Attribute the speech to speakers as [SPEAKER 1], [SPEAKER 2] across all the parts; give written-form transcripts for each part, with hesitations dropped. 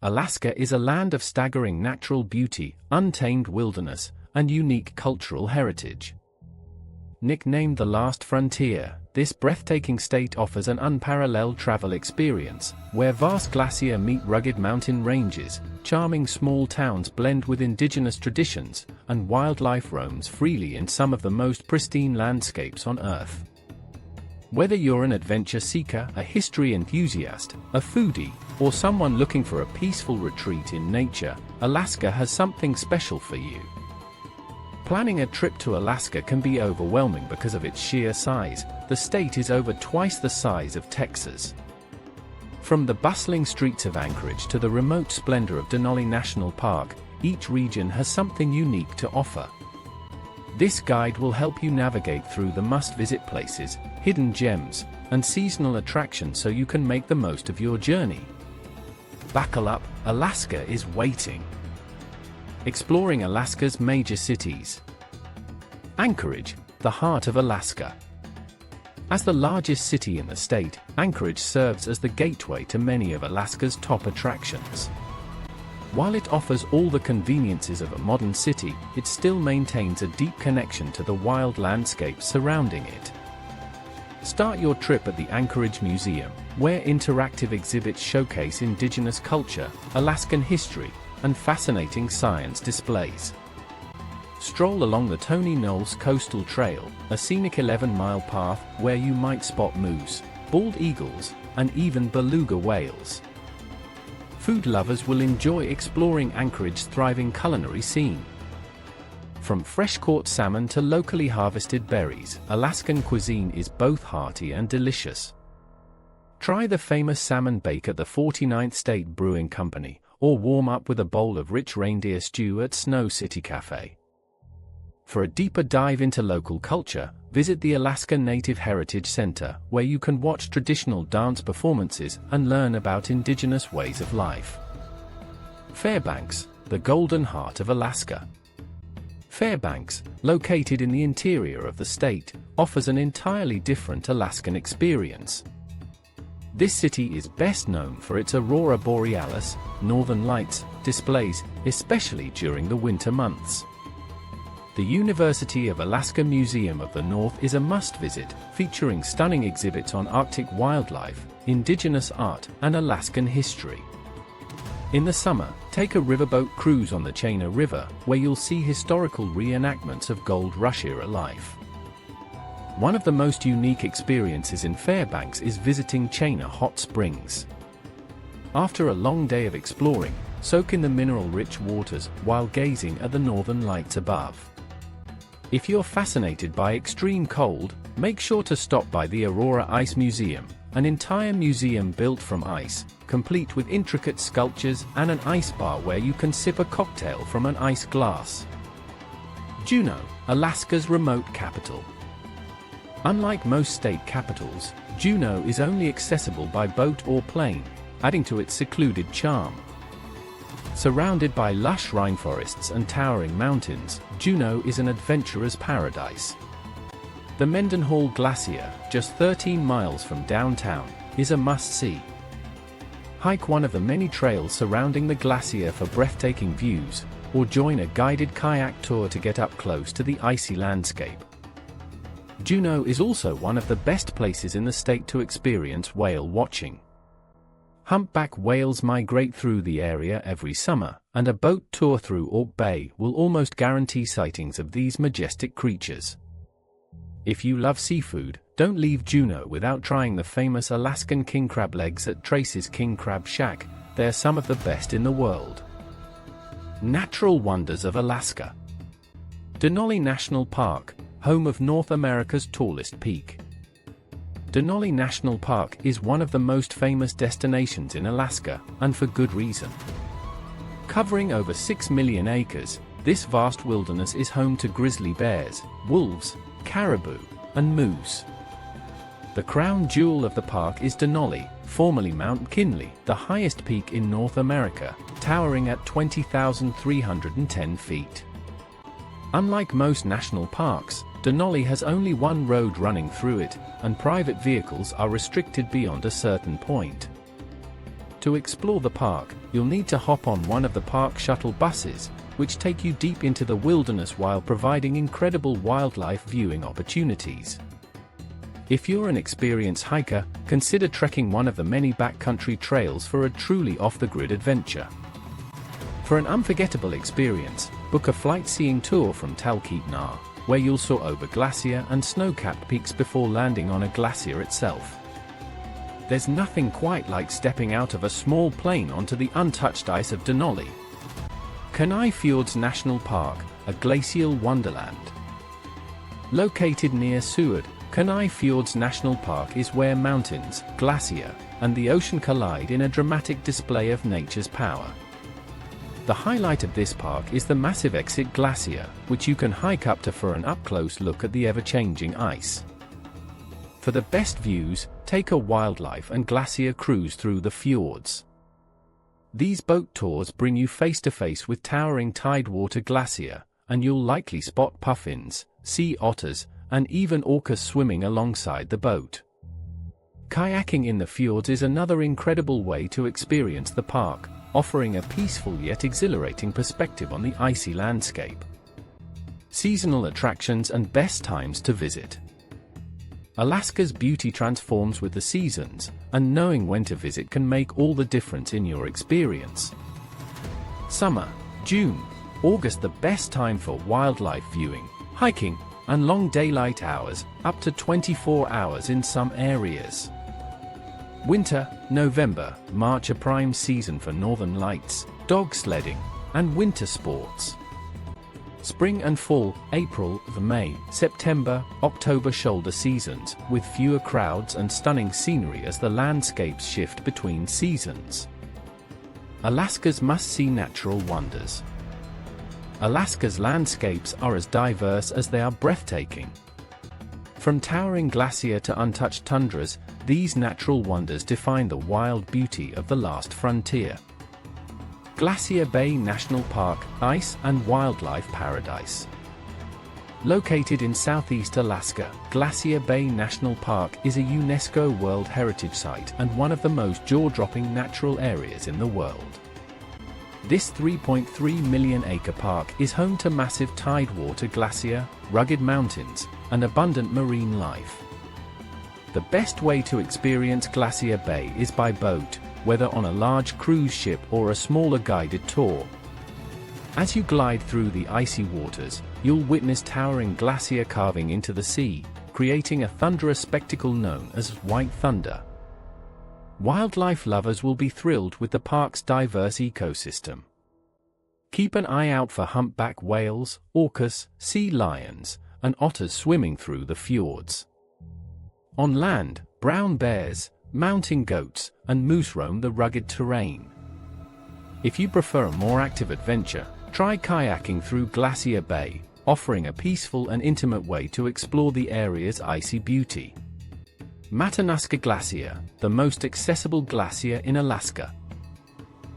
[SPEAKER 1] Alaska is a land of staggering natural beauty, untamed wilderness, and unique cultural heritage. Nicknamed the Last Frontier, this breathtaking state offers an unparalleled travel experience, where vast glaciers meet rugged mountain ranges, charming small towns blend with indigenous traditions, and wildlife roams freely in some of the most pristine landscapes on Earth. Whether you're an adventure seeker, a history enthusiast, a foodie, or someone looking for a peaceful retreat in nature, Alaska has something special for you. Planning a trip to Alaska can be overwhelming because of its sheer size. The state is over twice the size of Texas. From the bustling streets of Anchorage to the remote splendor of Denali National Park, each region has something unique to offer. This guide will help you navigate through the must-visit places, hidden gems, and seasonal attractions so you can make the most of your journey. Buckle up, Alaska is waiting. Exploring Alaska's major cities. Anchorage, the heart of Alaska. As the largest city in the state, Anchorage serves as the gateway to many of Alaska's top attractions. While it offers all the conveniences of a modern city, it still maintains a deep connection to the wild landscapes surrounding it. Start your trip at the Anchorage Museum, where interactive exhibits showcase indigenous culture, Alaskan history, and fascinating science displays. Stroll along the Tony Knolls Coastal Trail, a scenic 11-mile path where you might spot moose, bald eagles, and even beluga whales. Food lovers will enjoy exploring Anchorage's thriving culinary scene. From fresh-caught salmon to locally harvested berries, Alaskan cuisine is both hearty and delicious. Try the famous salmon bake at the 49th State Brewing Company, or warm up with a bowl of rich reindeer stew at Snow City Cafe. For a deeper dive into local culture, visit the Alaska Native Heritage Center, where you can watch traditional dance performances and learn about indigenous ways of life. Fairbanks, the golden heart of Alaska. Fairbanks, located in the interior of the state, offers an entirely different Alaskan experience. This city is best known for its aurora borealis, northern lights, displays, especially during the winter months. The University of Alaska Museum of the North is a must-visit, featuring stunning exhibits on Arctic wildlife, indigenous art, and Alaskan history. In the summer, take a riverboat cruise on the Chaina River, where you'll see historical reenactments of Gold Rush-era life. One of the most unique experiences in Fairbanks is visiting Chaina Hot Springs. After a long day of exploring, soak in the mineral-rich waters while gazing at the northern lights above. If you're fascinated by extreme cold, make sure to stop by the Aurora Ice Museum, an entire museum built from ice, complete with intricate sculptures and an ice bar where you can sip a cocktail from an ice glass. Juneau, Alaska's remote capital. Unlike most state capitals, Juneau is only accessible by boat or plane, adding to its secluded charm. Surrounded by lush rainforests and towering mountains, Juneau is an adventurer's paradise. The Mendenhall Glacier, just 13 miles from downtown, is a must-see. Hike one of the many trails surrounding the glacier for breathtaking views, or join a guided kayak tour to get up close to the icy landscape. Juneau is also one of the best places in the state to experience whale watching. Humpback whales migrate through the area every summer, and a boat tour through Ork Bay will almost guarantee sightings of these majestic creatures. If you love seafood, don't leave Juneau without trying the famous Alaskan king crab legs at Trace's King Crab Shack. They're some of the best in the world. Natural wonders of Alaska. Denali National Park, home of North America's tallest peak. Denali National Park is one of the most famous destinations in Alaska, and for good reason. Covering over 6 million acres, this vast wilderness is home to grizzly bears, wolves, caribou, and moose. The crown jewel of the park is Denali, formerly Mount McKinley, the highest peak in North America, towering at 20,310 feet. Unlike most national parks, Denali has only one road running through it, and private vehicles are restricted beyond a certain point. To explore the park, you'll need to hop on one of the park shuttle buses, which take you deep into the wilderness while providing incredible wildlife viewing opportunities. If you're an experienced hiker, consider trekking one of the many backcountry trails for a truly off-the-grid adventure. For an unforgettable experience, book a flight-seeing tour from Talkeetna, where you'll soar over glacier and snow-capped peaks before landing on a glacier itself. There's nothing quite like stepping out of a small plane onto the untouched ice of Denali. Kenai Fjords National Park, a glacial wonderland. Located near Seward, Kenai Fjords National Park is where mountains, glacier, and the ocean collide in a dramatic display of nature's power. The highlight of this park is the massive Exit Glacier, which you can hike up to for an up-close look at the ever-changing ice. For the best views, take a wildlife and glacier cruise through the fjords. These boat tours bring you face-to-face with towering Tidewater Glacier, and you'll likely spot puffins, sea otters, and even orcas swimming alongside the boat. Kayaking in the fjords is another incredible way to experience the park, offering a peaceful yet exhilarating perspective on the icy landscape. Seasonal attractions and best times to visit. Alaska's beauty transforms with the seasons, and knowing when to visit can make all the difference in your experience. Summer, June, August, the best time for wildlife viewing, hiking, and long daylight hours, up to 24 hours in some areas. Winter, November, March, a prime season for northern lights, dog sledding, and winter sports. Spring and fall, April, May, September, October, shoulder seasons, with fewer crowds and stunning scenery as the landscapes shift between seasons. Alaska's must-see natural wonders. Alaska's landscapes are as diverse as they are breathtaking. From towering glacier to untouched tundras, these natural wonders define the wild beauty of the last frontier. Glacier Bay National Park, ice and wildlife paradise. Located in southeast Alaska, Glacier Bay National Park is a UNESCO World Heritage Site and one of the most jaw-dropping natural areas in the world. This 3.3 million-acre park is home to massive Tidewater Glacier, rugged mountains, and abundant marine life. The best way to experience Glacier Bay is by boat, whether on a large cruise ship or a smaller guided tour. As you glide through the icy waters, you'll witness towering glacier carving into the sea, creating a thunderous spectacle known as White Thunder. Wildlife lovers will be thrilled with the park's diverse ecosystem. Keep an eye out for humpback whales, orcas, sea lions, and otters swimming through the fjords. On land, brown bears, mountain goats, and moose roam the rugged terrain. If you prefer a more active adventure, try kayaking through Glacier Bay, offering a peaceful and intimate way to explore the area's icy beauty. Matanuska Glacier, the most accessible glacier in Alaska.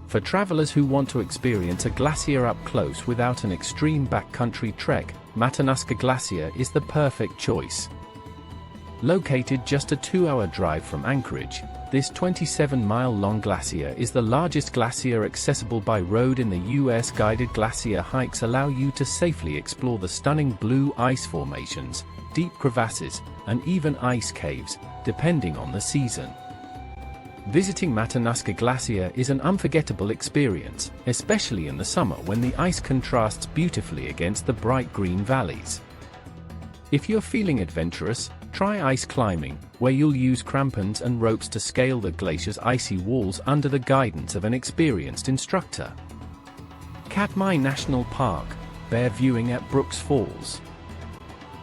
[SPEAKER 1] For travelers who want to experience a glacier up close without an extreme backcountry trek, Matanuska Glacier is the perfect choice. Located just a 2-hour drive from Anchorage, this 27-mile-long glacier is the largest glacier accessible by road in the U.S. Guided glacier hikes allow you to safely explore the stunning blue ice formations, deep crevasses, and even ice caves, depending on the season. Visiting Matanuska Glacier is an unforgettable experience, especially in the summer when the ice contrasts beautifully against the bright green valleys. If you're feeling adventurous, try ice climbing, where you'll use crampons and ropes to scale the glacier's icy walls under the guidance of an experienced instructor. Katmai National Park, bear viewing at Brooks Falls.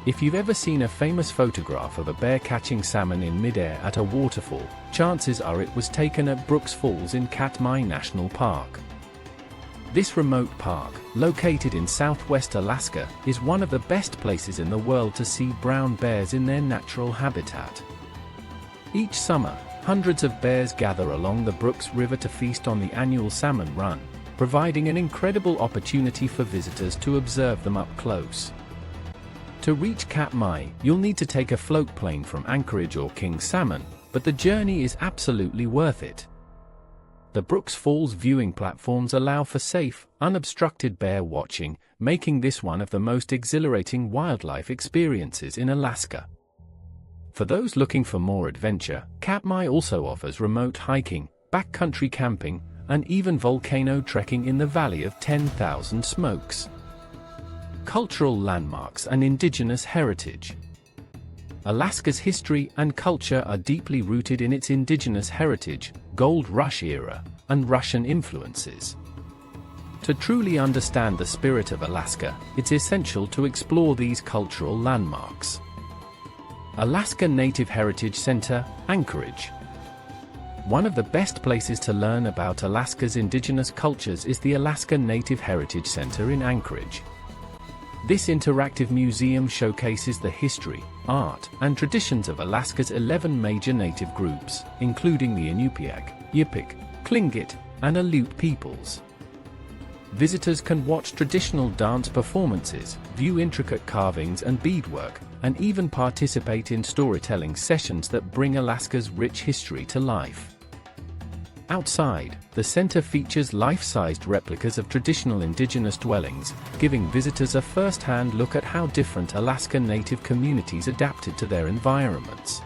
[SPEAKER 1] If you've ever seen a famous photograph of a bear catching salmon in midair at a waterfall, chances are it was taken at Brooks Falls in Katmai National Park. This remote park, located in southwest Alaska, is one of the best places in the world to see brown bears in their natural habitat. Each summer, hundreds of bears gather along the Brooks River to feast on the annual salmon run, providing an incredible opportunity for visitors to observe them up close. To reach Katmai, you'll need to take a float plane from Anchorage or King Salmon, but the journey is absolutely worth it. The Brooks Falls viewing platforms allow for safe, unobstructed bear watching, making this one of the most exhilarating wildlife experiences in Alaska. For those looking for more adventure, Katmai also offers remote hiking, backcountry camping, and even volcano trekking in the Valley of 10,000 Smokes. Cultural landmarks and indigenous heritage. Alaska's history and culture are deeply rooted in its indigenous heritage, Gold Rush era, and Russian influences. To truly understand the spirit of Alaska, it's essential to explore these cultural landmarks. Alaska Native Heritage Center, Anchorage. One of the best places to learn about Alaska's indigenous cultures is the Alaska Native Heritage Center in Anchorage. This interactive museum showcases the history, art, and traditions of Alaska's 11 major native groups, including the Inupiaq, Yupik, Tlingit, and Aleut peoples. Visitors can watch traditional dance performances, view intricate carvings and beadwork, and even participate in storytelling sessions that bring Alaska's rich history to life. Outside, the center features life-sized replicas of traditional indigenous dwellings, giving visitors a first-hand look at how different Alaska Native communities adapted to their environments.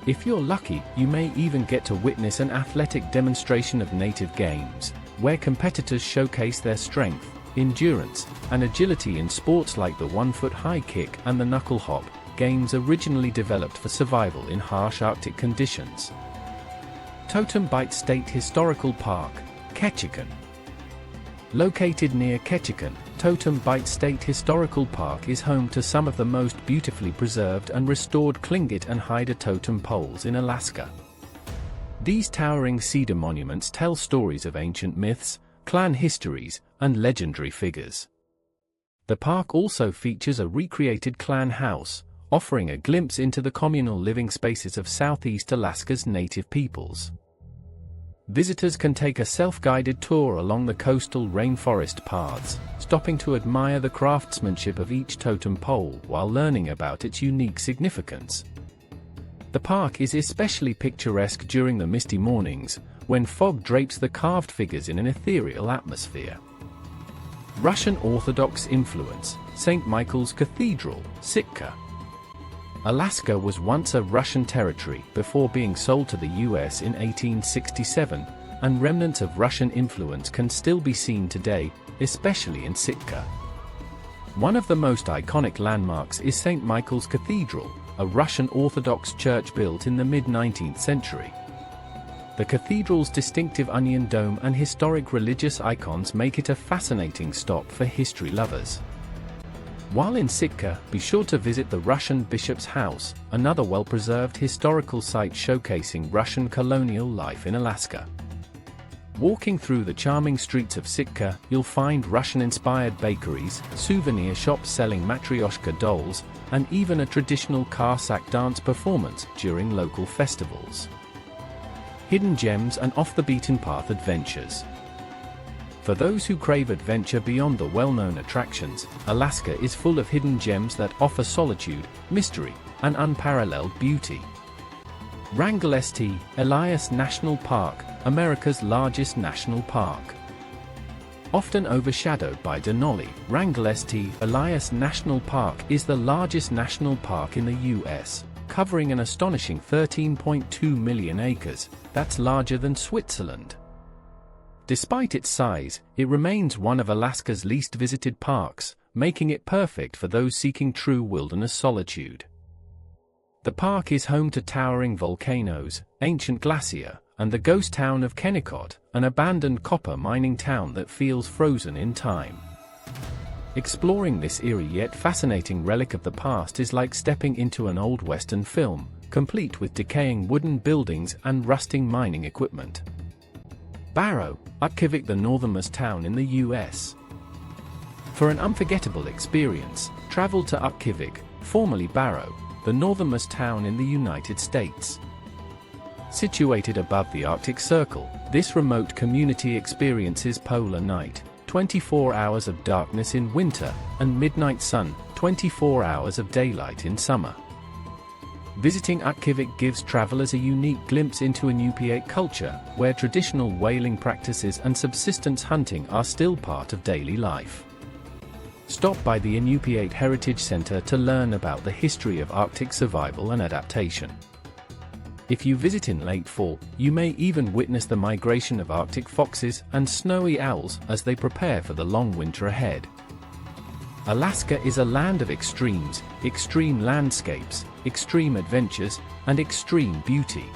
[SPEAKER 1] If you're lucky, you may even get to witness an athletic demonstration of Native games, where competitors showcase their strength, endurance, and agility in sports like the 1-foot high kick and the knuckle hop, games originally developed for survival in harsh Arctic conditions. Totem Bight State Historical Park, Ketchikan. Located near Ketchikan, Totem Bight State Historical Park is home to some of the most beautifully preserved and restored Tlingit and Haida totem poles in Alaska. These towering cedar monuments tell stories of ancient myths, clan histories, and legendary figures. The park also features a recreated clan house, offering a glimpse into the communal living spaces of Southeast Alaska's native peoples. Visitors can take a self-guided tour along the coastal rainforest paths, stopping to admire the craftsmanship of each totem pole while learning about its unique significance. The park is especially picturesque during the misty mornings, when fog drapes the carved figures in an ethereal atmosphere. Russian Orthodox influence, St. Michael's Cathedral, Sitka. Alaska was once a Russian territory before being sold to the US in 1867, and remnants of Russian influence can still be seen today, especially in Sitka. One of the most iconic landmarks is St. Michael's Cathedral, a Russian Orthodox church built in the mid-19th century. The cathedral's distinctive onion dome and historic religious icons make it a fascinating stop for history lovers. While in Sitka, be sure to visit the Russian Bishop's House, another well-preserved historical site showcasing Russian colonial life in Alaska. Walking through the charming streets of Sitka, you'll find Russian-inspired bakeries, souvenir shops selling matryoshka dolls, and even a traditional Cossack dance performance during local festivals. Hidden gems and off-the-beaten-path adventures. For those who crave adventure beyond the well-known attractions, Alaska is full of hidden gems that offer solitude, mystery, and unparalleled beauty. Wrangell St. Elias National Park, America's largest national park. Often overshadowed by Denali, Wrangell St. Elias National Park is the largest national park in the U.S., covering an astonishing 13.2 million acres, that's larger than Switzerland. Despite its size, it remains one of Alaska's least visited parks, making it perfect for those seeking true wilderness solitude. The park is home to towering volcanoes, ancient glacier, and the ghost town of Kennecott, an abandoned copper mining town that feels frozen in time. Exploring this eerie yet fascinating relic of the past is like stepping into an old Western film, complete with decaying wooden buildings and rusting mining equipment. Barrow, Upkivik, the northernmost town in the U.S. For an unforgettable experience, travel to Upkivik, formerly Barrow, the northernmost town in the United States. Situated above the Arctic Circle, this remote community experiences polar night, 24 hours of darkness in winter, and midnight sun, 24 hours of daylight in summer. Visiting Utqiagvik gives travelers a unique glimpse into Inupiat culture, where traditional whaling practices and subsistence hunting are still part of daily life. Stop by the Inupiat Heritage Center to learn about the history of Arctic survival and adaptation. If you visit in late fall, you may even witness the migration of Arctic foxes and snowy owls as they prepare for the long winter ahead. Alaska is a land of extremes, extreme landscapes, extreme adventures, and extreme beauty.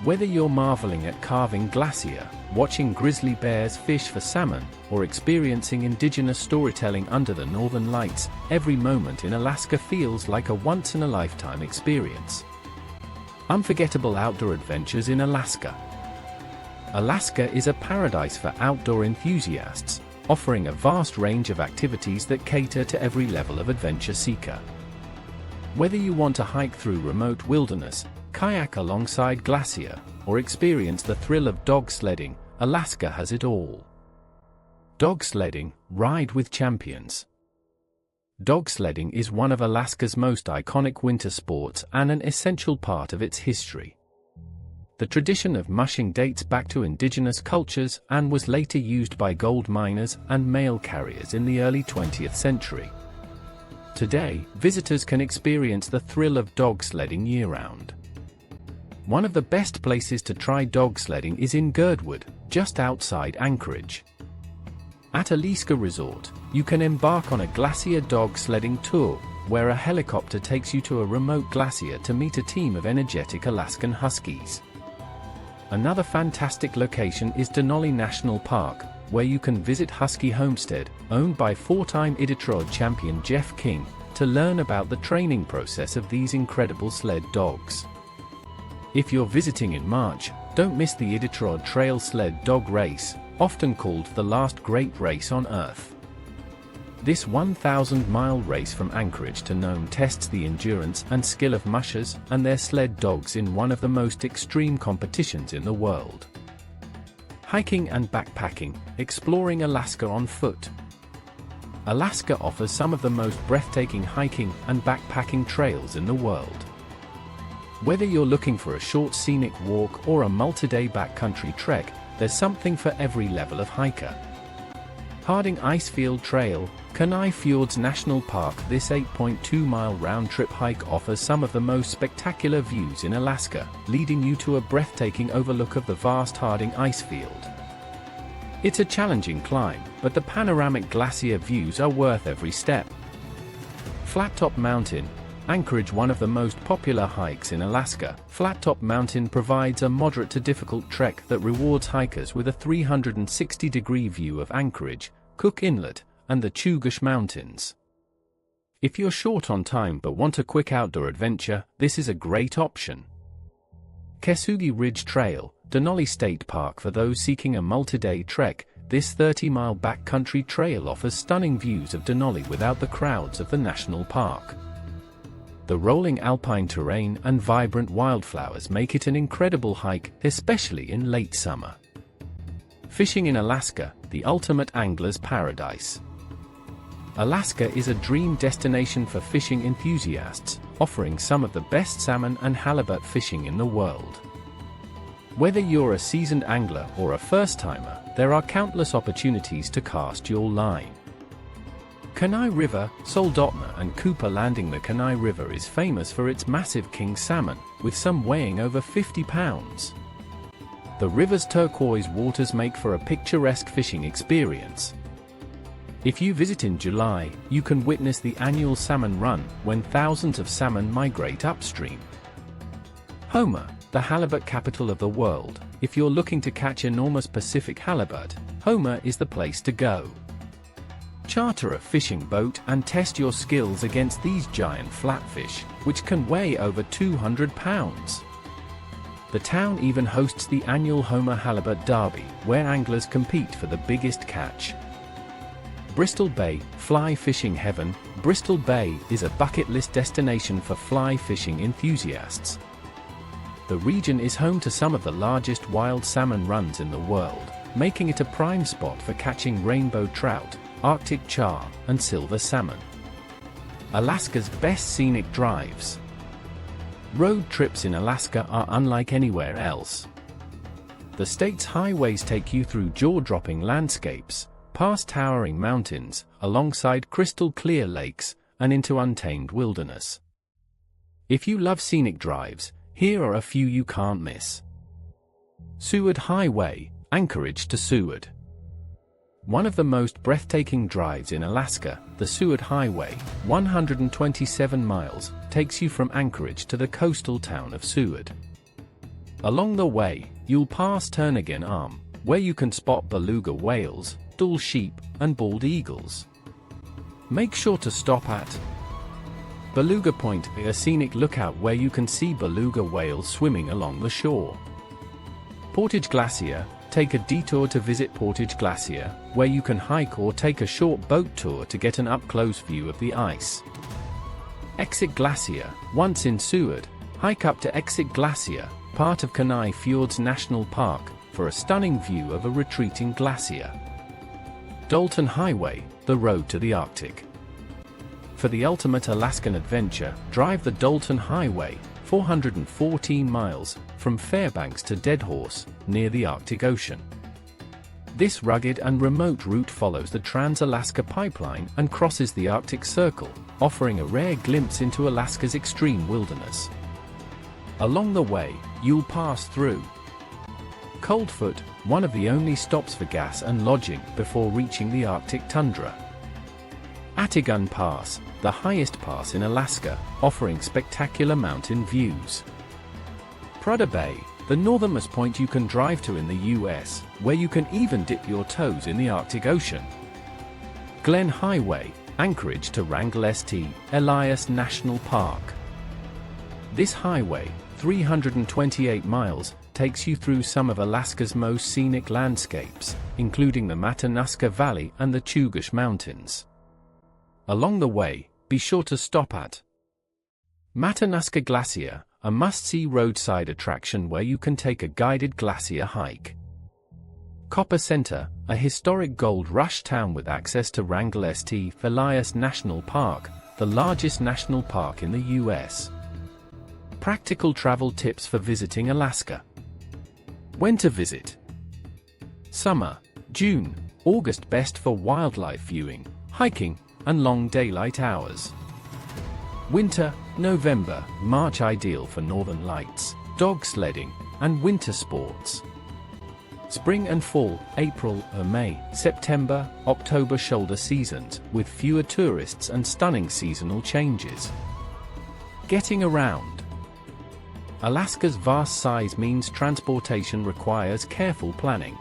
[SPEAKER 1] Whether you're marveling at carving glacier, watching grizzly bears fish for salmon, or experiencing indigenous storytelling under the northern lights, every moment in Alaska feels like a once-in-a-lifetime experience. Unforgettable outdoor adventures in Alaska. Alaska is a paradise for outdoor enthusiasts, offering a vast range of activities that cater to every level of adventure seeker. Whether you want to hike through remote wilderness, kayak alongside glacier, or experience the thrill of dog sledding, Alaska has it all. Dog sledding, ride with champions. Dog sledding is one of Alaska's most iconic winter sports and an essential part of its history. The tradition of mushing dates back to indigenous cultures and was later used by gold miners and mail carriers in the early 20th century. Today, visitors can experience the thrill of dog sledding year-round. One of the best places to try dog sledding is in Girdwood, just outside Anchorage. At Aliska Resort, you can embark on a glacier dog sledding tour, where a helicopter takes you to a remote glacier to meet a team of energetic Alaskan Huskies. Another fantastic location is Denali National Park, where you can visit Husky Homestead, owned by four-time Iditarod champion Jeff King, to learn about the training process of these incredible sled dogs. If you're visiting in March, don't miss the Iditarod Trail Sled Dog Race, often called the last great race on Earth. This 1,000-mile race from Anchorage to Nome tests the endurance and skill of mushers and their sled dogs in one of the most extreme competitions in the world. Hiking and backpacking, exploring Alaska on foot. Alaska offers some of the most breathtaking hiking and backpacking trails in the world. Whether you're looking for a short scenic walk or a multi-day backcountry trek, there's something for every level of hiker. Harding Icefield Trail, Kenai Fjords National Park. This 8.2-mile round-trip hike offers some of the most spectacular views in Alaska, leading you to a breathtaking overlook of the vast Harding Icefield. It's a challenging climb, but the panoramic glacier views are worth every step. Flattop Mountain, Anchorage. One of the most popular hikes in Alaska, Flattop Mountain provides a moderate to difficult trek that rewards hikers with a 360-degree view of Anchorage, Cook Inlet, and the Chugach Mountains. If you're short on time but want a quick outdoor adventure, this is a great option. Kesugi Ridge Trail, Denali State Park. For those seeking a multi-day trek, this 30-mile backcountry trail offers stunning views of Denali without the crowds of the national park. The rolling alpine terrain and vibrant wildflowers make it an incredible hike, especially in late summer. Fishing in Alaska, the ultimate angler's paradise. Alaska is a dream destination for fishing enthusiasts, offering some of the best salmon and halibut fishing in the world. Whether you're a seasoned angler or a first-timer, there are countless opportunities to cast your line. Kenai River, Soldotna and Cooper Landing. The Kenai River is famous for its massive king salmon, with some weighing over 50 pounds. The river's turquoise waters make for a picturesque fishing experience. If you visit in July, you can witness the annual salmon run, when thousands of salmon migrate upstream. Homer, the halibut capital of the world. If you're looking to catch enormous Pacific halibut, Homer is the place to go. Charter a fishing boat and test your skills against these giant flatfish, which can weigh over 200 pounds. The town even hosts the annual Homer Halibut Derby, where anglers compete for the biggest catch. Bristol Bay, fly fishing heaven. Bristol Bay is a bucket list destination for fly fishing enthusiasts. The region is home to some of the largest wild salmon runs in the world, making it a prime spot for catching rainbow trout, Arctic char, and silver salmon. Alaska's best scenic drives. Road trips in Alaska are unlike anywhere else. The state's highways take you through jaw-dropping landscapes, past towering mountains, alongside crystal-clear lakes, and into untamed wilderness. If you love scenic drives, here are a few you can't miss. Seward Highway, Anchorage to Seward. One of the most breathtaking drives in Alaska, the Seward Highway, 127 miles, takes you from Anchorage to the coastal town of Seward. Along the way, you'll pass Turnagain Arm, where you can spot beluga whales, Dall sheep, and bald eagles. Make sure to stop at Beluga Point, a scenic lookout where you can see beluga whales swimming along the shore. Portage Glacier, take a detour to visit Portage Glacier, where you can hike or take a short boat tour to get an up-close view of the ice. Exit Glacier, once in Seward, hike up to Exit Glacier, part of Kenai Fjords National Park, for a stunning view of a retreating glacier. Dalton Highway, the road to the Arctic. For the ultimate Alaskan adventure, drive the Dalton Highway, 414 miles, from Fairbanks to Deadhorse, near the Arctic Ocean. This rugged and remote route follows the Trans-Alaska Pipeline and crosses the Arctic Circle, offering a rare glimpse into Alaska's extreme wilderness. Along the way, you'll pass through Coldfoot, one of the only stops for gas and lodging before reaching the Arctic tundra. Atigun Pass, the highest pass in Alaska, offering spectacular mountain views. Prudhoe Bay, the northernmost point you can drive to in the US, where you can even dip your toes in the Arctic Ocean. Glen Highway, Anchorage to Wrangell St. Elias National Park. This highway, 328 miles, takes you through some of Alaska's most scenic landscapes, including the Matanuska Valley and the Chugach Mountains. Along the way, be sure to stop at Matanuska Glacier, a must-see roadside attraction where you can take a guided glacier hike. Copper Center, a historic gold rush town with access to Wrangell St. Elias National Park, the largest national park in the US. Practical travel tips for visiting Alaska. When to visit. Summer, June, August best for wildlife viewing, hiking, and long daylight hours. Winter, November, March ideal for northern lights, dog sledding, and winter sports. Spring and fall, April or May, September, October shoulder seasons, with fewer tourists and stunning seasonal changes. Getting around. Alaska's vast size means transportation requires careful planning.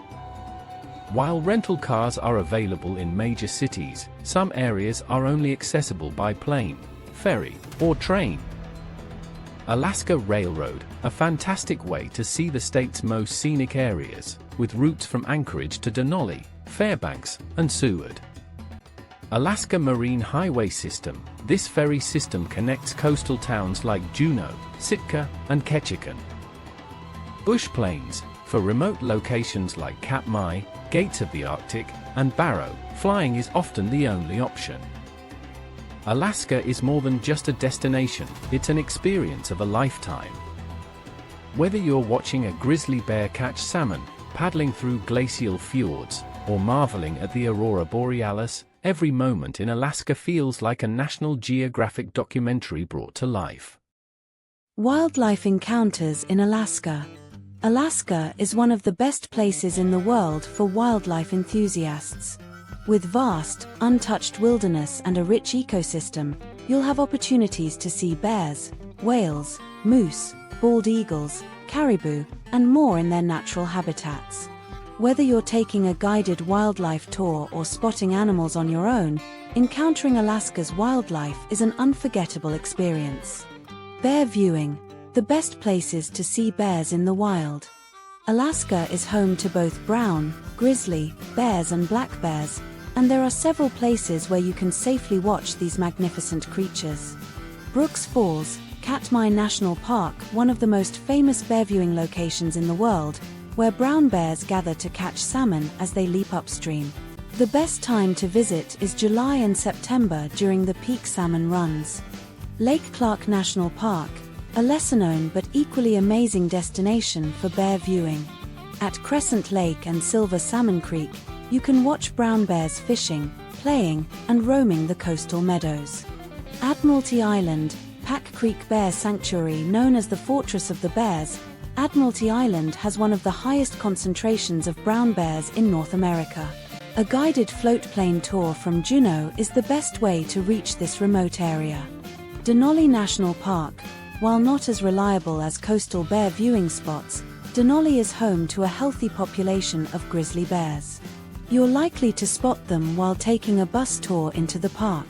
[SPEAKER 1] While rental cars are available in major cities, some areas are only accessible by plane, ferry, or train. Alaska Railroad, a fantastic way to see the state's most scenic areas, with routes from Anchorage to Denali, Fairbanks, and Seward. Alaska Marine Highway System, this ferry system connects coastal towns like Juneau, Sitka, and Ketchikan. Bush Plains, for remote locations like Katmai, Gates of the Arctic, and Barrow, flying is often the only option. Alaska is more than just a destination, it's an experience of a lifetime. Whether you're watching a grizzly bear catch salmon, paddling through glacial fjords, or marveling at the aurora borealis, every moment in Alaska feels like a National Geographic documentary brought to life.
[SPEAKER 2] Wildlife encounters in Alaska. Alaska is one of the best places in the world for wildlife enthusiasts. With vast, untouched wilderness and a rich ecosystem, you'll have opportunities to see bears, whales, moose, bald eagles, caribou, and more in their natural habitats. Whether you're taking a guided wildlife tour or spotting animals on your own, encountering Alaska's wildlife is an unforgettable experience. Bear viewing. The best places to see bears in the wild. Alaska is home to both brown, grizzly, bears and black bears, and there are several places where you can safely watch these magnificent creatures. Brooks Falls, Katmai National Park, one of the most famous bear viewing locations in the world, where brown bears gather to catch salmon as they leap upstream. The best time to visit is July and September during the peak salmon runs. Lake Clark National Park, a lesser-known but equally amazing destination for bear viewing. At Crescent Lake and Silver Salmon Creek, you can watch brown bears fishing, playing, and roaming the coastal meadows. Admiralty Island, Pack Creek Bear Sanctuary, known as the Fortress of the Bears, Admiralty Island has one of the highest concentrations of brown bears in North America. A guided floatplane tour from Juneau is the best way to reach this remote area. Denali National Park, while not as reliable as coastal bear viewing spots, Denali is home to a healthy population of grizzly bears. You're likely to spot them while taking a bus tour into the park.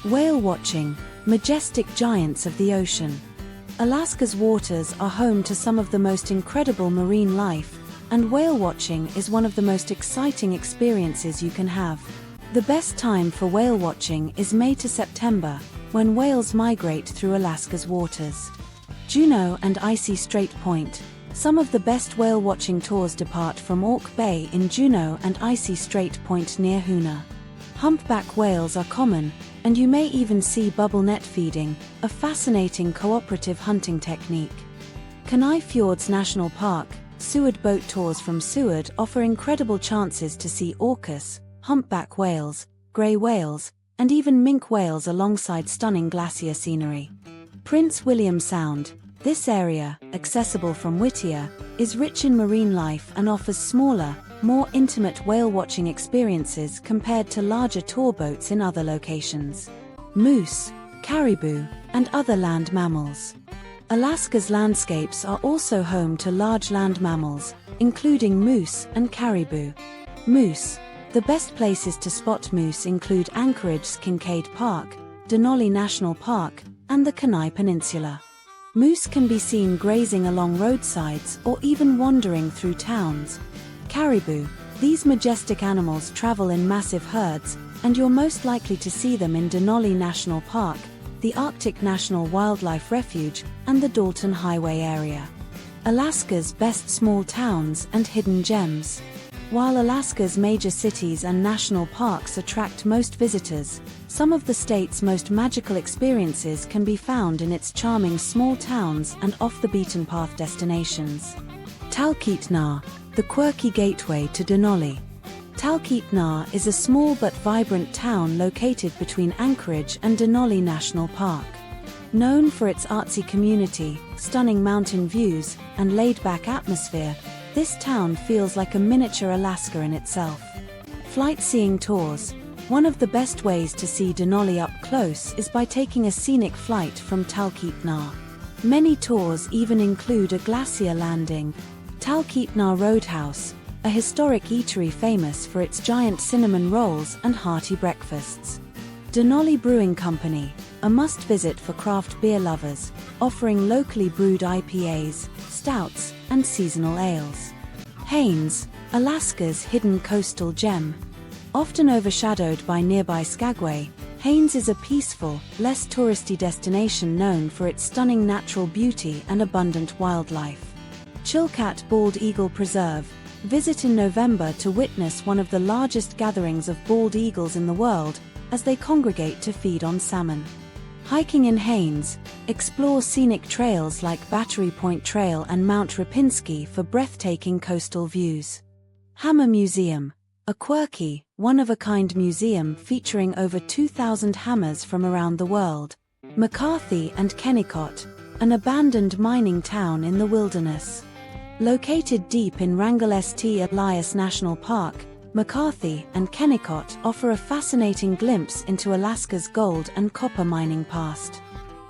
[SPEAKER 2] Whale watching, majestic giants of the ocean. Alaska's waters are home to some of the most incredible marine life, and whale watching is one of the most exciting experiences you can have. The best time for whale watching is May to September, when whales migrate through Alaska's waters. Juneau and Icy Strait Point. Some of the best whale watching tours depart from Auk Bay in Juneau and Icy Strait Point near Hoona. Humpback whales are common, and you may even see bubble net feeding, a fascinating cooperative hunting technique. Kenai Fjords National Park, Seward boat tours from Seward offer incredible chances to see orcas, humpback whales, grey whales, and even minke whales alongside stunning glacier scenery. Prince William Sound. This area, accessible from Whittier, is rich in marine life and offers smaller, more intimate whale-watching experiences compared to larger tour boats in other locations. Moose, caribou, and other land mammals. Alaska's landscapes are also home to large land mammals, including moose and caribou. Moose. The best places to spot moose include Anchorage's Kincaid Park, Denali National Park, and the Kenai Peninsula. Moose can be seen grazing along roadsides or even wandering through towns. Caribou. These majestic animals travel in massive herds, and you're most likely to see them in Denali National Park, the Arctic National Wildlife Refuge, and the Dalton Highway area. Alaska's best small towns and hidden gems. While Alaska's major cities and national parks attract most visitors, some of the state's most magical experiences can be found in its charming small towns and off-the-beaten-path destinations. Talkeetna, the quirky gateway to Denali. Talkeetna is a small but vibrant town located between Anchorage and Denali National Park. Known for its artsy community, stunning mountain views, and laid-back atmosphere, this town feels like a miniature Alaska in itself. Flight-seeing tours. One of the best ways to see Denali up close is by taking a scenic flight from Talkeetna. Many tours even include a glacier landing. Talkeetna Roadhouse, a historic eatery famous for its giant cinnamon rolls and hearty breakfasts. Denali Brewing Company, a must-visit for craft beer lovers, offering locally brewed IPAs, stouts, and seasonal ales. Haines, Alaska's hidden coastal gem. Often overshadowed by nearby Skagway, Haines is a peaceful, less touristy destination known for its stunning natural beauty and abundant wildlife. Chilkat Bald Eagle Preserve. Visit in November to witness one of the largest gatherings of bald eagles in the world, as they congregate to feed on salmon. Hiking in Haines. Explore scenic trails like Battery Point Trail and Mount Rapinski for breathtaking coastal views. Hammer Museum. A quirky, one-of-a-kind museum featuring over 2,000 hammers from around the world. McCarthy and Kennecott, an abandoned mining town in the wilderness. Located deep in Wrangell St. Elias National Park, McCarthy and Kennecott offer a fascinating glimpse into Alaska's gold and copper mining past.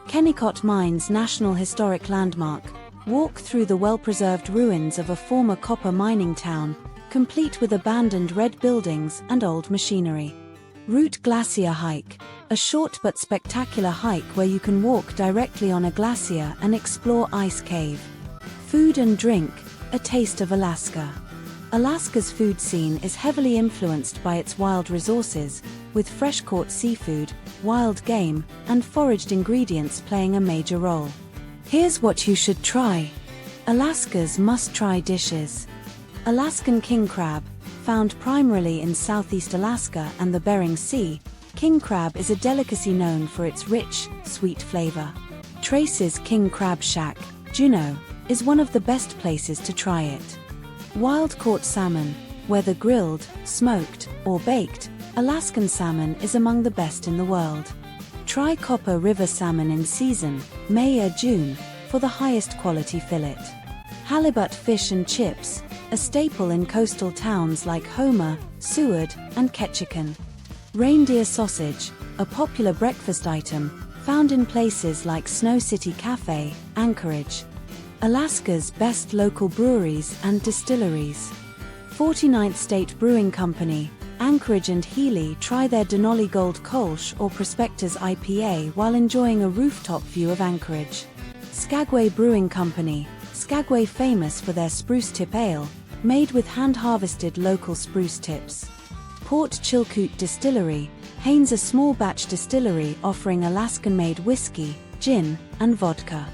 [SPEAKER 2] Kennecott Mines National Historic Landmark. Walk through the well-preserved ruins of a former copper mining town, complete with abandoned red buildings and old machinery. Route Glacier Hike. A short but spectacular hike where you can walk directly on a glacier and explore Ice Cave. Food and drink. A taste of Alaska. Alaska's food scene is heavily influenced by its wild resources, with fresh-caught seafood, wild game, and foraged ingredients playing a major role. Here's what you should try. Alaska's must-try dishes. Alaskan king crab. Found primarily in southeast Alaska and the Bering Sea, king crab is a delicacy known for its rich, sweet flavor. Trace's King Crab Shack, Juneau, is one of the best places to try it. Wild-caught salmon, whether grilled, smoked, or baked, Alaskan salmon is among the best in the world. Try Copper River salmon in season, May or June, for the highest quality fillet. Halibut fish and chips, a staple in coastal towns like Homer, Seward, and Ketchikan. Reindeer sausage, a popular breakfast item, found in places like Snow City Cafe, Anchorage. Alaska's best local breweries and distilleries. 49th State Brewing Company, Anchorage and Healy try their Denali Gold Kolsch or Prospector's IPA while enjoying a rooftop view of Anchorage. Skagway Brewing Company, Skagway famous for their spruce tip ale, made with hand-harvested local spruce tips. Port Chilkoot Distillery, Haynes a small batch distillery offering Alaskan-made whiskey, gin, and vodka.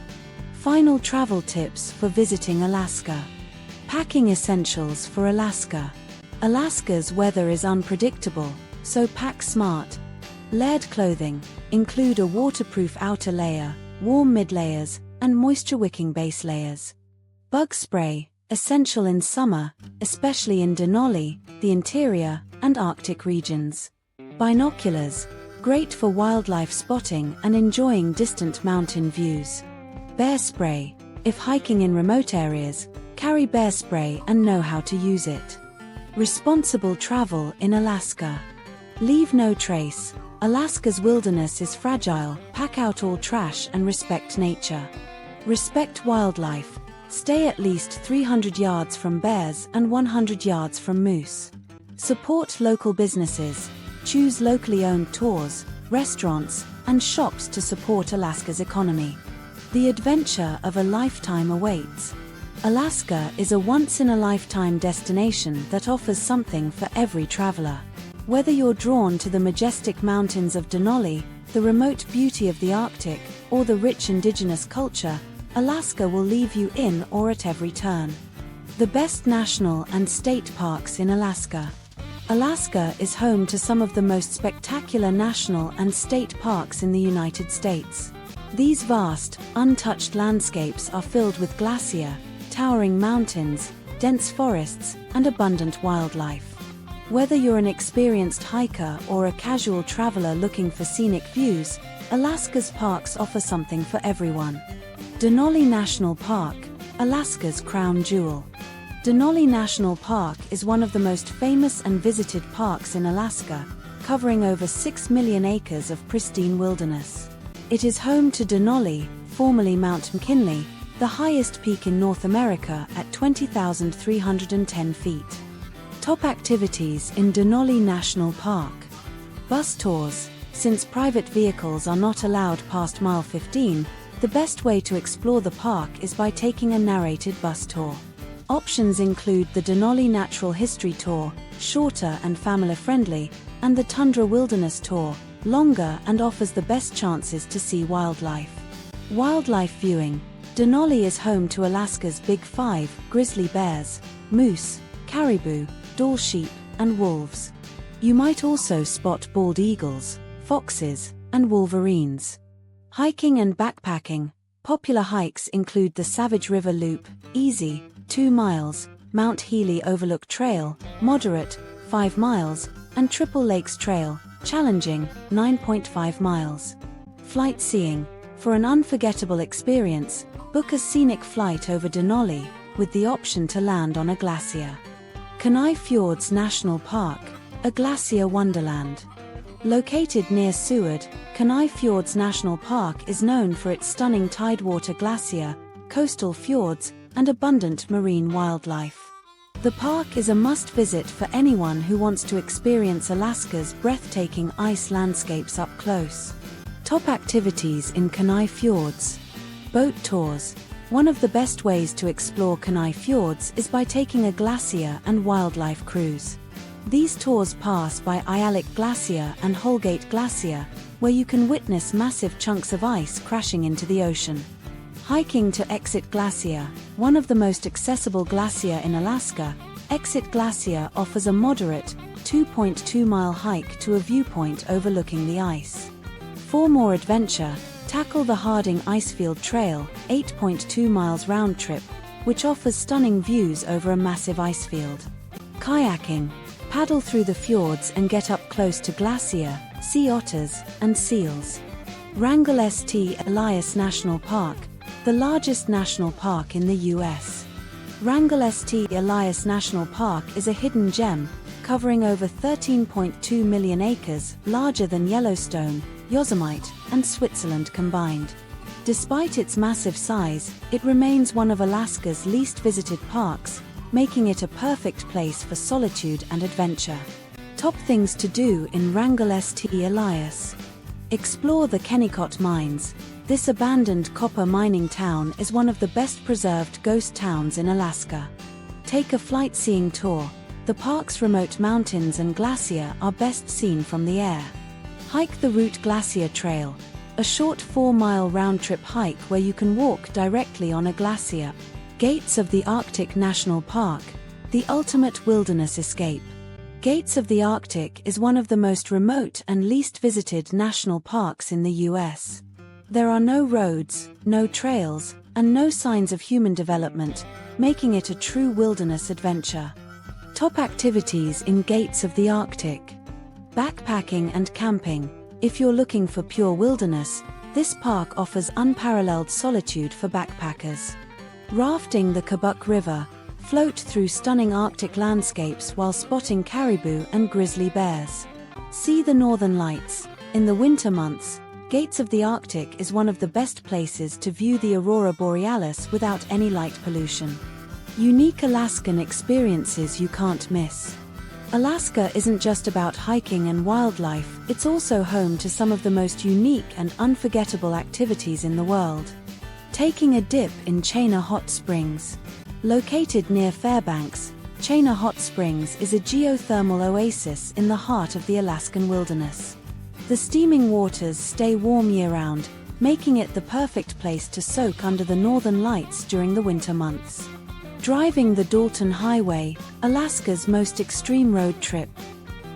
[SPEAKER 2] Final travel tips for visiting Alaska. Packing essentials for Alaska. Alaska's weather is unpredictable, so pack smart. Layered clothing, include a waterproof outer layer, warm mid-layers, and moisture-wicking base layers. Bug spray, essential in summer, especially in Denali, the interior, and Arctic regions. Binoculars, great for wildlife spotting and enjoying distant mountain views. Bear spray, if hiking in remote areas, carry bear spray and know how to use it. Responsible travel in Alaska. Leave no trace. Alaska's wilderness is fragile, pack out all trash and respect nature. Respect wildlife. Stay at least 300 yards from bears and 100 yards from moose. Support local businesses. Choose locally owned tours, restaurants, and shops to support Alaska's economy. The adventure of a lifetime awaits. Alaska is a once-in-a-lifetime destination that offers something for every traveler. Whether you're drawn to the majestic mountains of Denali, the remote beauty of the Arctic, or the rich indigenous culture, Alaska will leave you in awe at every turn. The best national and state parks in Alaska. Alaska is home to some of the most spectacular national and state parks in the United States. These vast, untouched landscapes are filled with glacier, towering mountains, dense forests, and abundant wildlife. Whether you're an experienced hiker or a casual traveler looking for scenic views, Alaska's parks offer something for everyone. Denali National Park, Alaska's crown jewel. Denali National Park is one of the most famous and visited parks in Alaska, covering over 6 million acres of pristine wilderness. It is home to Denali, formerly Mount McKinley, the highest peak in North America at 20,310 feet. Top activities in Denali National Park. Bus tours. Since private vehicles are not allowed past mile 15, the best way to explore the park is by taking a narrated bus tour. Options include the Denali Natural History Tour, shorter and family-friendly, and the Tundra Wilderness Tour, longer and offers the best chances to see wildlife. Wildlife viewing. Denali is home to Alaska's Big Five: grizzly bears, moose, caribou, Dall sheep, and wolves. You might also spot bald eagles, foxes, and wolverines. Hiking and backpacking. Popular hikes include the Savage River Loop, easy, 2 miles, Mount Healy Overlook Trail, moderate, 5 miles, and Triple Lakes Trail, challenging, 9.5 miles. Flight seeing. For an unforgettable experience, book a scenic flight over Denali, with the option to land on a glacier. Kenai Fjords National Park, a glacier wonderland. Located near Seward, Kenai Fjords National Park is known for its stunning tidewater glacier, coastal fjords, and abundant marine wildlife. The park is a must-visit for anyone who wants to experience Alaska's breathtaking ice landscapes up close. Top activities in Kenai Fjords. Boat tours. One of the best ways to explore Kenai Fjords is by taking a glacier and wildlife cruise. These tours pass by Ayalik Glacier and Holgate Glacier, where you can witness massive chunks of ice crashing into the ocean. Hiking to Exit Glacier, one of the most accessible glacier in Alaska, Exit Glacier offers a moderate, 2.2-mile hike to a viewpoint overlooking the ice. For more adventure, Tackle the Harding Icefield Trail, 8.2 miles round trip, which offers stunning views over a massive icefield. Kayaking. Paddle through the fjords and get up close to glacier, sea otters, and seals. Wrangell St. Elias National Park, the largest national park in the U.S. Wrangell St. Elias National Park is a hidden gem, covering over 13.2 million acres, larger than Yellowstone, Yosemite, and Switzerland combined. Despite its massive size, it remains one of Alaska's least visited parks, making it a perfect place for solitude and adventure. Top things to do in Wrangell St. Elias. Explore the Kennecott Mines. This abandoned copper mining town is one of the best preserved ghost towns in Alaska. Take a flight-seeing tour. The park's remote mountains and glacier are best seen from the air. Hike the Route Glacier Trail, a short 4-mile round-trip hike where you can walk directly on a glacier. Gates of the Arctic National Park, the ultimate wilderness escape. Gates of the Arctic is one of the most remote and least visited national parks in the U.S. There are no roads, no trails, and no signs of human development, making it a true wilderness adventure. Top activities in Gates of the Arctic. Backpacking and camping. If you're looking for pure wilderness, this park offers unparalleled solitude for backpackers. Rafting the Kobuk River. Float through stunning Arctic landscapes while spotting caribou and grizzly bears. See the northern lights. In the winter months, Gates of the Arctic is one of the best places to view the aurora borealis without any light pollution. Unique Alaskan experiences you can't miss. Alaska isn't just about hiking and wildlife, it's also home to some of the most unique and unforgettable activities in the world. Taking a dip in Chaina Hot Springs. Located near Fairbanks, Chaina Hot Springs is a geothermal oasis in the heart of the Alaskan wilderness. The steaming waters stay warm year-round, making it the perfect place to soak under the northern lights during the winter months. Driving the Dalton Highway, Alaska's most extreme road trip.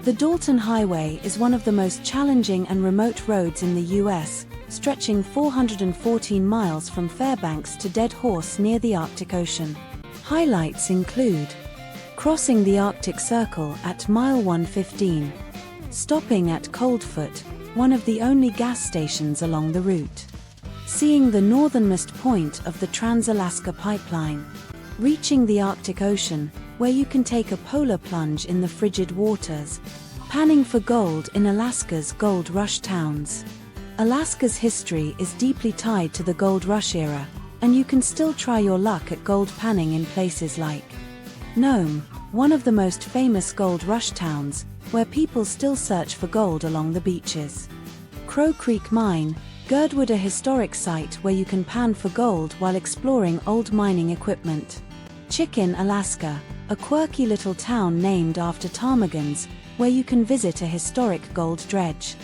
[SPEAKER 2] The Dalton Highway is one of the most challenging and remote roads in the U.S., stretching 414 miles from Fairbanks to Dead Horse near the Arctic Ocean. Highlights include crossing the Arctic Circle at mile 115, stopping at Coldfoot, one of the only gas stations along the route, seeing the northernmost point of the Trans-Alaska Pipeline, reaching the Arctic Ocean, where you can take a polar plunge in the frigid waters, panning for gold in Alaska's gold rush towns. Alaska's history is deeply tied to the gold rush era, and you can still try your luck at gold panning in places like Nome, one of the most famous gold rush towns, where people still search for gold along the beaches. Crow Creek Mine, Girdwood, a historic site where you can pan for gold while exploring old mining equipment. Chicken, Alaska, a quirky little town named after ptarmigans, where you can visit a historic gold dredge.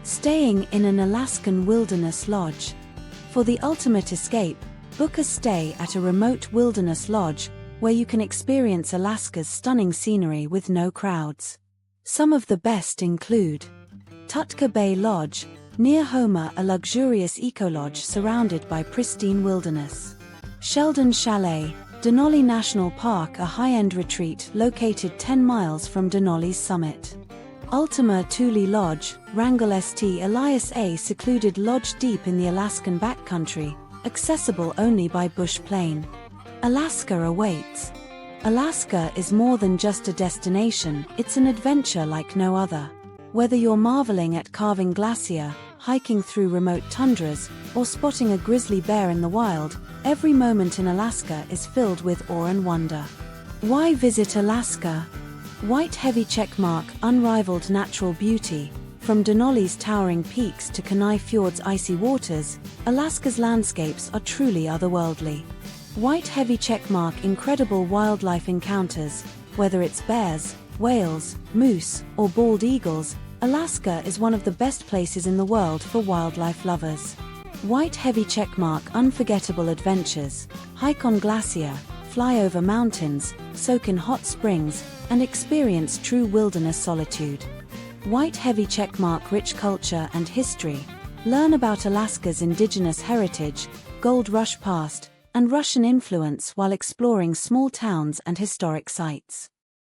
[SPEAKER 2] Staying in an Alaskan wilderness lodge. For the ultimate escape, book a stay at a remote wilderness lodge, where you can experience Alaska's stunning scenery with no crowds. Some of the best include Tutka Bay Lodge, near Homer, a luxurious eco-lodge surrounded by pristine wilderness. Sheldon Chalet, Denali National Park, a high-end retreat located 10 miles from Denali's summit. Ultima Thule Lodge, Wrangell St. Elias, a secluded lodge deep in the Alaskan backcountry, accessible only by bush plane. Alaska awaits. Alaska is more than just a destination, it's an adventure like no other. Whether you're marveling at carving glacier, hiking through remote tundras, or spotting a grizzly bear in the wild, every moment in Alaska is filled with awe and wonder. Why visit Alaska? White Heavy Checkmark, unrivaled natural beauty. From Denali's towering peaks to Kenai Fjord's icy waters, Alaska's landscapes are truly otherworldly. White Heavy Checkmark, incredible wildlife encounters. Whether it's bears, whales, moose, or bald eagles, Alaska is one of the best places in the world for wildlife lovers. White Heavy Checkmark, unforgettable adventures. Hike on glacier, fly over mountains, soak in hot springs, and experience true wilderness solitude. White Heavy Checkmark, rich culture and history. Learn about Alaska's indigenous heritage, gold rush past, and Russian influence while exploring small towns and historic sites.